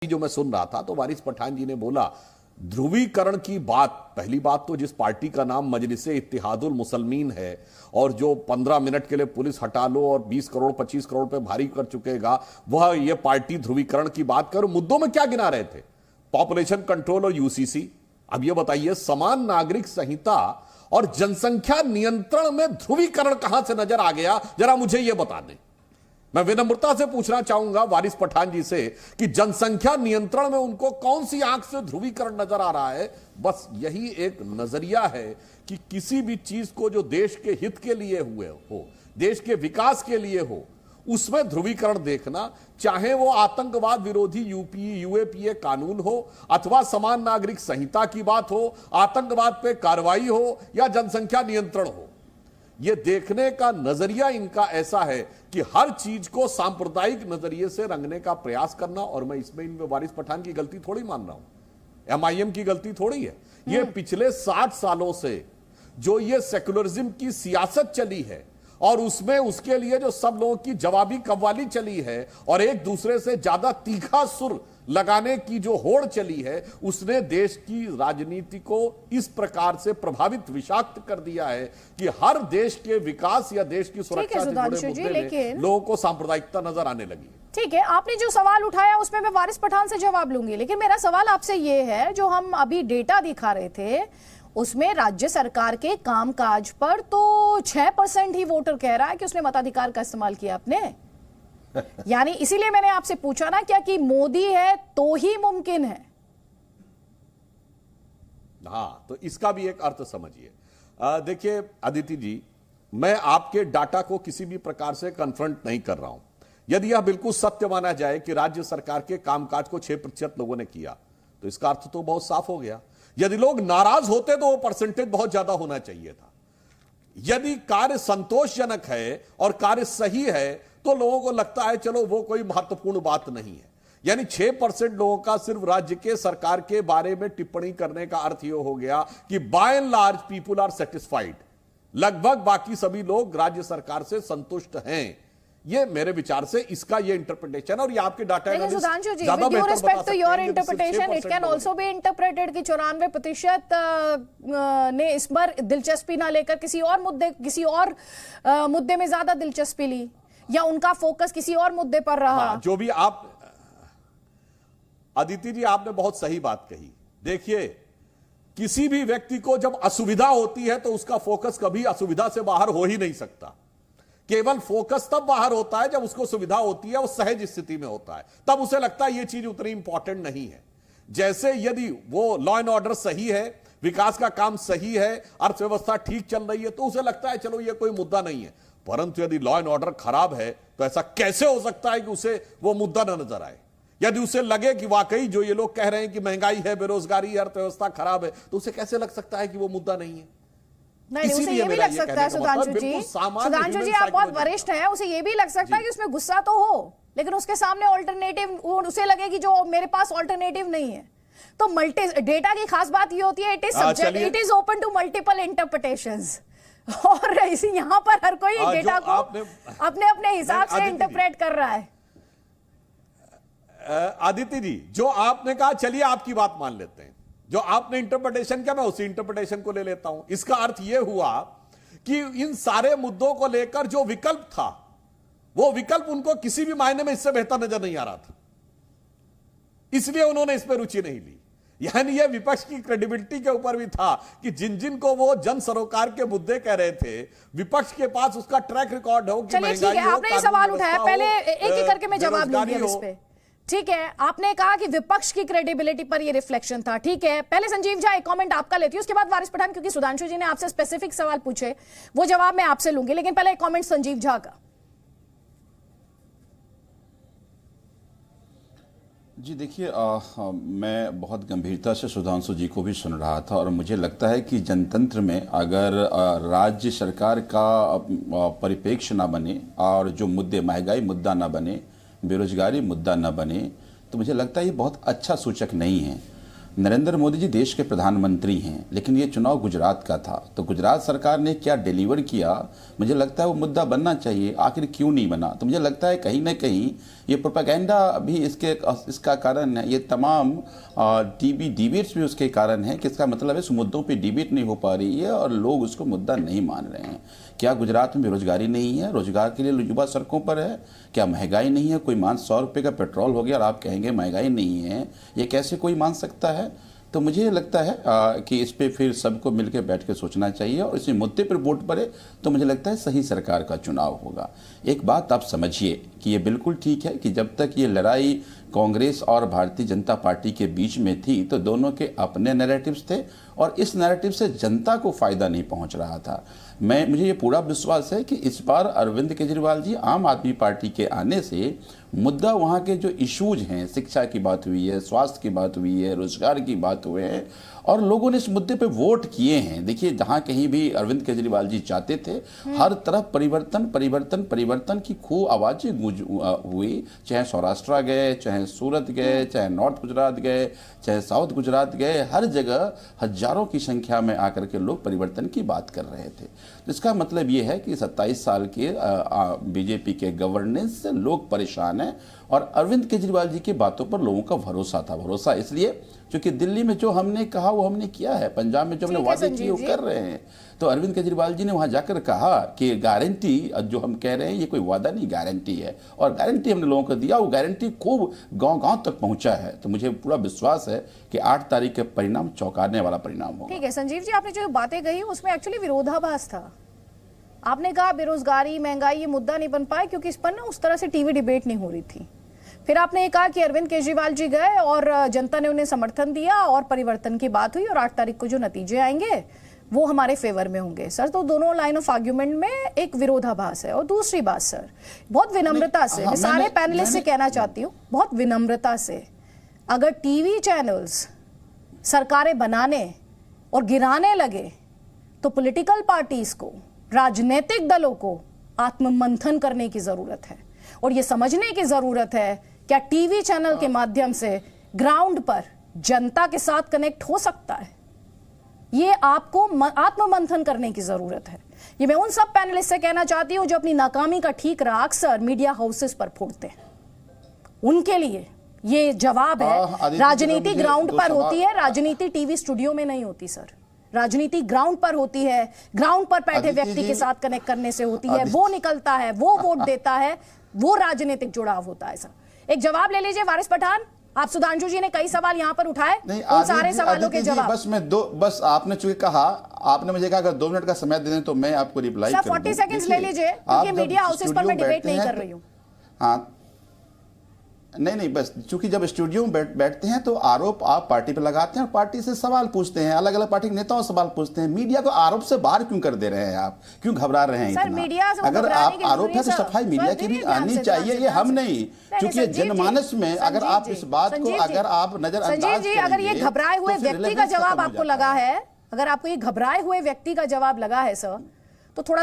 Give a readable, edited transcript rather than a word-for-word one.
जो मैं सुन रहा था तो वारिस पठान जी ने बोला ध्रुवीकरण की बात, पहली बात तो जिस पार्टी का नाम मजलिसे इत्तेहादुल मुसलमीन है और जो 15 मिनट के लिए पुलिस हटा लो और 20 करोड़ 25 करोड़ पे भारी कर चुकेगा, वह ये पार्टी ध्रुवीकरण की बात करो। मुद्दों में क्या गिना रहे थे? पॉपुलेशन कंट्रोल और यूसीसी। अब ये बताइए, समान नागरिक संहिता और जनसंख्या नियंत्रण में ध्रुवीकरण कहां से नजर आ गया? जरा मुझे यह बता दें। मैं विनम्रता से पूछना चाहूंगा वारिस पठान जी से कि जनसंख्या नियंत्रण में उनको कौन सी आंख से ध्रुवीकरण नजर आ रहा है? बस यही एक नजरिया है कि किसी भी चीज को जो देश के हित के लिए हुए हो, देश के विकास के लिए हो, उसमें ध्रुवीकरण देखना, चाहे वो आतंकवाद विरोधी यूएपीए कानून हो अथवा समान नागरिक संहिता की बात हो, आतंकवाद पे कार्रवाई हो या जनसंख्या नियंत्रण हो, यह देखने का नजरिया इनका ऐसा है कि हर चीज को सांप्रदायिक नजरिए से रंगने का प्रयास करना। और मैं इसमें इनमें वारिस पठान की गलती थोड़ी मान रहा हूं, एमआईएम की गलती थोड़ी है। ये पिछले 60 सालों से जो ये सेकुलरिज्म की सियासत चली है और उसमें उसके लिए जो सब लोगों की जवाबी कव्वाली चली है और एक दूसरे से ज्यादा तीखा सुर लगाने की जो होड़ चली है, उसने देश की राजनीति को इस प्रकार से प्रभावित, विषाक्त कर दिया है कि हर देश के विकास या देश की सुरक्षा से जुड़े मुद्दे में लोगों को सांप्रदायिकता नजर आने लगी। ठीक है, आपने जो सवाल उठाया उसमें मैं वारिस पठान से जवाब लूंगी, लेकिन मेरा सवाल आपसे ये है, जो हम अभी डेटा दिखा रहे थे उसमें राज्य सरकार के कामकाज पर तो 6% ही वोटर कह रहा है कि उसने मताधिकार का इस्तेमाल किया आपने। यानी इसीलिए मैंने आपसे पूछा ना, क्या कि मोदी है तो ही मुमकिन है। हाँ, तो इसका भी एक अर्थ समझिए। देखिए अदिति जी, मैं आपके डाटा को किसी भी प्रकार से कन्फ्रंट नहीं कर रहा हूं। यदि यह बिल्कुल सत्य माना जाए कि राज्य सरकार के कामकाज को 6% लोगों ने किया, तो इसका अर्थ तो बहुत साफ हो गया। यदि लोग नाराज होते तो वो परसेंटेज बहुत ज्यादा होना चाहिए था। यदि कार्य संतोषजनक है और कार्य सही है तो लोगों को लगता है चलो वो कोई महत्वपूर्ण बात नहीं है। यानी 6% लोगों का सिर्फ राज्य के सरकार के बारे में टिप्पणी करने का अर्थ यह हो गया कि by and large people are satisfied, लगभग बाकी सभी लोग राज्य सरकार से संतुष्ट हैं। ये मेरे विचार से इसका ये इंटरप्रिटेशन, और ये आपके data Sudhanshu ji, with due respect to your interpretation, it can also be interpreted कि 94% ने इस बार दिलचस्पी ना लेकर किसी और मुद्दे में ज्यादा दिलचस्पी ली, या उनका फोकस किसी और मुद्दे पर रहा। हाँ, जो भी आप अदिति जी, आपने बहुत सही बात कही। देखिए, किसी भी व्यक्ति को जब असुविधा होती है तो उसका फोकस कभी असुविधा से बाहर हो ही नहीं सकता। केवल फोकस तब बाहर होता है जब उसको सुविधा होती है, वो सहज स्थिति में होता है, तब उसे लगता है ये चीज उतनी इंपॉर्टेंट नहीं है। जैसे यदि वो लॉ एंड ऑर्डर सही है, विकास का काम सही है, अर्थव्यवस्था ठीक चल रही है, तो उसे लगता है चलो ये कोई मुद्दा नहीं है। परंतु यदि लॉ एंड ऑर्डर खराब है तो ऐसा कैसे हो सकता है कि उसे वो मुद्दा न नजर आए? यदि उसे लगे कि वाकई जो ये लोग कह रहे हैं कि महंगाई है, बेरोजगारी है, अर्थव्यवस्था खराब है, तो उसे कैसे लग सकता है कि वो मुद्दा नहीं है? नहीं, उसे ये भी लग सकता है सुधांशु जी, आप बहुत वरिष्ठ हैं, उसे ये भी लग सकता है कि उसमें गुस्सा तो हो, लेकिन उसके सामने ऑल्टरनेटिव, उसे लगे कि जो मेरे पास ऑल्टरनेटिव नहीं है। तो मल्टी डेटा की खास बात ये होती है, it is subject, it is open to multiple interpretations, और इसी यहां पर हर कोई डेटा को अपने अपने हिसाब से इंटरप्रेट कर रहा है। आदित्य जी, जो आपने कहा, चलिए आपकी बात मान लेते हैं, जो आपने इंटरप्रिटेशन किया मैं उसी इंटरप्रिटेशन को ले लेता हूं। इसका अर्थ यह हुआ कि इन सारे मुद्दों को लेकर जो विकल्प था, वो विकल्प उनको किसी भी मायने में इससे बेहतर नजर नहीं आ रहा था, इसलिए उन्होंने इस पर रुचि नहीं ली। यानी यह विपक्ष की क्रेडिबिलिटी के ऊपर भी था कि जिन जिन को वो जन सरोकार के मुद्दे कह रहे थे, विपक्ष के पास उसका ट्रैक रिकॉर्ड हो कि महंगाई हो, आपने ये सवाल उठाया, पहले एक एक करके मैं जवाब लूंगी इस पे। ठीक है, आपने कहा कि विपक्ष की क्रेडिबिलिटी पर ये रिफ्लेक्शन था। ठीक है, पहले संजीव झा एक कमेंट आपका लेती हूं, उसके बाद वारिस पठान, क्योंकि सुधांशु जी ने आपसे स्पेसिफिक सवाल पूछे, वो जवाब मैं आपसे लूंगी, लेकिन पहले एक कमेंट संजीव झा का। जी देखिए, मैं बहुत गंभीरता से सुधांशु जी को भी सुन रहा था, और मुझे लगता है कि जनतंत्र में अगर राज्य सरकार का परिप्रेक्ष्य ना बने और जो मुद्दे, महंगाई मुद्दा ना बने, बेरोजगारी मुद्दा न बने, तो मुझे लगता है ये बहुत अच्छा सूचक नहीं है। नरेंद्र मोदी जी देश के प्रधानमंत्री हैं, लेकिन ये चुनाव गुजरात का था, तो गुजरात सरकार ने क्या डिलीवर किया, मुझे लगता है वो मुद्दा बनना चाहिए। आखिर क्यों नहीं बना? तो मुझे लगता है कहीं ना कहीं ये प्रोपेगेंडा भी इसका कारण है। ये तमाम टीवी डिबेट्स भी उसके कारण है कि इसका मतलब है इस मुद्दों पे डिबेट नहीं हो पा रही है और लोग उसको मुद्दा नहीं मान रहे हैं। क्या गुजरात में बेरोजगारी नहीं है? रोजगार के लिए युवा सड़कों पर है। क्या महंगाई नहीं है? कोई मान 100 रुपये का पेट्रोल हो गया और आप कहेंगे महंगाई नहीं है, ये कैसे कोई मान सकता है? तो मुझे लगता है कि इस पे फिर सबको मिलकर बैठ के सोचना चाहिए और इसी मुद्दे पर वोट पड़े तो मुझे लगता है सही सरकार का चुनाव होगा। एक बात आप समझिए कि ये बिल्कुल ठीक है कि जब तक ये लड़ाई कांग्रेस और भारतीय जनता पार्टी के बीच में थी तो दोनों के अपने नैरेटिव्स थे और इस नैरेटिव से जनता को फायदा नहीं पहुंच रहा था। मुझे ये पूरा विश्वास है कि इस बार अरविंद केजरीवाल जी आम आदमी पार्टी के आने से मुद्दा वहाँ के जो इश्यूज हैं, शिक्षा की बात हुई है, स्वास्थ्य की बात हुई है, रोजगार की बात हुए हैं और लोगों ने इस मुद्दे पे वोट किए हैं। देखिए जहाँ कहीं भी अरविंद केजरीवाल जी चाहते थे हर तरफ परिवर्तन परिवर्तन परिवर्तन की खूब आवाजें गूंज हुई, चाहे सौराष्ट्र गए, चाहे सूरत गए, चाहे नॉर्थ गुजरात गए, चाहे साउथ गुजरात गए, हर जगह हजारों की संख्या में आकर के लोग परिवर्तन की बात कर रहे थे। तो इसका मतलब ये है कि 27 साल के बीजेपी के गवर्नेंस से लोग परेशान हैं और अरविंद केजरीवाल जी की बातों पर लोगों का भरोसा था। भरोसा इसलिए क्योंकि दिल्ली में जो हमने कहा वो हमने किया है, पंजाब में जो हमने वादे किए वो कर रहे हैं। तो अरविंद केजरीवाल जी ने वहां जाकर कहा कि गारंटी जो हम कह रहे हैं ये कोई वादा नहीं, गारंटी है और गारंटी हमने लोगों को दिया, वो गारंटी खूब गांव-गांव तक पहुंचा है। तो मुझे पूरा विश्वास है कि 8 तारीख के परिणाम चौंकाने वाला परिणाम होगा। ठीक है संजीव जी, आपने जो बातें कही उसमें एक्चुअली विरोधाभास था। आपने कहा बेरोजगारी महंगाई ये मुद्दा नहीं बन पाए क्योंकि इस पर ना उस तरह से टीवी डिबेट नहीं हो रही थी। फिर आपने ये कहा कि अरविंद केजरीवाल जी गए और जनता ने उन्हें समर्थन दिया और परिवर्तन की बात हुई और 8 तारीख को जो नतीजे आएंगे वो हमारे फेवर में होंगे। सर तो दोनों लाइन ऑफ आर्ग्यूमेंट में एक विरोधाभास है। और दूसरी बात सर, बहुत विनम्रता से मैं सारे पैनलिस्ट से कहना चाहती हूँ, बहुत विनम्रता से, अगर टीवी चैनल्स सरकारें बनाने और गिराने लगे तो पॉलिटिकल पार्टीज को, राजनीतिक दलों को आत्ममंथन करने की जरूरत है और यह समझने की जरूरत है क्या टीवी चैनल के माध्यम से ग्राउंड पर जनता के साथ कनेक्ट हो सकता है। ये आपको आत्ममंथन करने की जरूरत है। ये मैं उन सब पैनलिस्ट से कहना चाहती हूं जो अपनी नाकामी का ठीक अक्सर मीडिया हाउसेस पर फोड़ते हैं। उनके लिए ये जवाब है, राजनीति ग्राउंड पर होती है, राजनीति टीवी स्टूडियो में नहीं होती सर। राजनीति ग्राउंड पर होती है, ग्राउंड पर बैठे व्यक्ति के साथ कनेक्ट करने से होती है। वो निकलता है, वो वोट देता है, वो राजनीतिक जुड़ाव होता है सर। एक जवाब ले लीजिए वारिस पठान। आप सुधांशु जी ने कई सवाल यहां पर उठाए, उन सारे सवालों के जवाब बस आपने चूंकि कहा, आपने मुझे कहा अगर 2 मिनट का समय दे दें तो मैं आपको रिप्लाई करूं। 40 सेकंड्स ले लीजिए क्योंकि मीडिया हाउसेस पर मैं डिबेट नहीं कर रही हूं। हाँ नहीं बस चूंकि जब स्टूडियो में बैठते हैं तो आरोप आप पार्टी पे लगाते हैं और पार्टी से सवाल पूछते हैं, अलग अलग पार्टी के नेताओं से सवाल पूछते हैं। मीडिया को आरोप से बाहर क्यों कर दे रहे हैं आप? क्यों घबरा रहे हैं इतना? अगर आप आरोप है तो सफाई मीडिया की भी आनी चाहिए, ये हम नहीं, क्योंकि जनमानस में अगर आप इस बात को अगर आप नजरअंदाज जी, अगर ये घबराए हुए व्यक्ति का जवाब आपको लगा है, अगर आपको ये घबराए हुए व्यक्ति का जवाब लगा है सर, तो थोड़ा